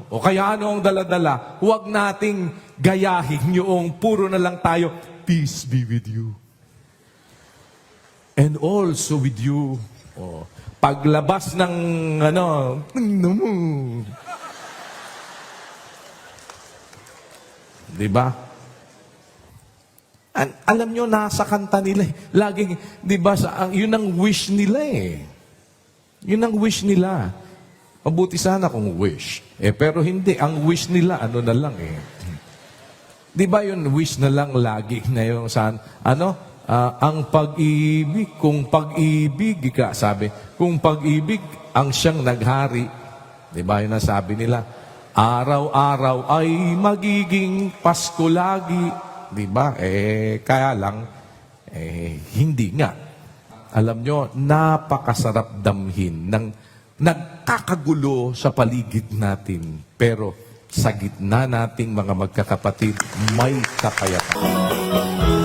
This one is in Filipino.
O kaya ano ang dala-dala? Huwag nating gayahin yung puro na lang tayo, peace be with you. And also with you. O, paglabas ng tingnan mo. Diba? Alam nyo, nasa kanta nila eh. Laging, diba, yun ang wish nila eh. Yun ang wish nila. Mabuti sana kung wish. Pero hindi. Ang wish nila, ano na lang eh. Diba yun, wish na lang lagi na yung saan, ang pag-ibig, kung pag-ibig, sabi, kung pag-ibig ang siyang naghari. Diba yun ang sabi nila? Araw-araw ay magiging Pasko lagi. Diba? Kaya lang, hindi nga. Alam nyo, napakasarap damhin ng nagkakagulo sa paligid natin. Pero sa gitna nating mga magkakapatid, may kapayapaan.